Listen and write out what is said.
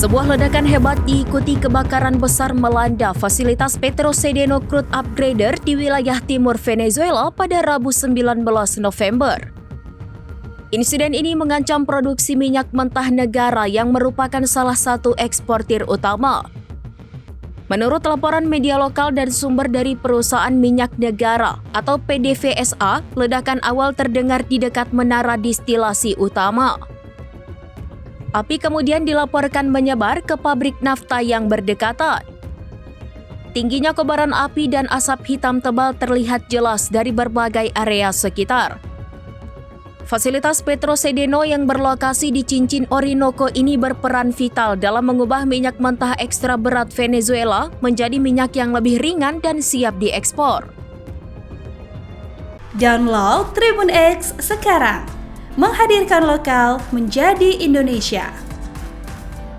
Sebuah ledakan hebat diikuti kebakaran besar melanda fasilitas Petrosedeno Crude Upgrader di wilayah timur Venezuela pada Rabu 19 November. Insiden ini mengancam produksi minyak mentah negara yang merupakan salah satu eksportir utama. Menurut laporan media lokal dan sumber dari perusahaan minyak negara atau PDVSA, ledakan awal terdengar di dekat menara distilasi utama. Api kemudian dilaporkan menyebar ke pabrik nafta yang berdekatan. Tingginya kobaran api dan asap hitam tebal terlihat jelas dari berbagai area sekitar. Fasilitas Petrosedeno yang berlokasi di Cincin Orinoco ini berperan vital dalam mengubah minyak mentah ekstra berat Venezuela menjadi minyak yang lebih ringan dan siap diekspor. Download Tribun X sekarang, menghadirkan lokal menjadi Indonesia.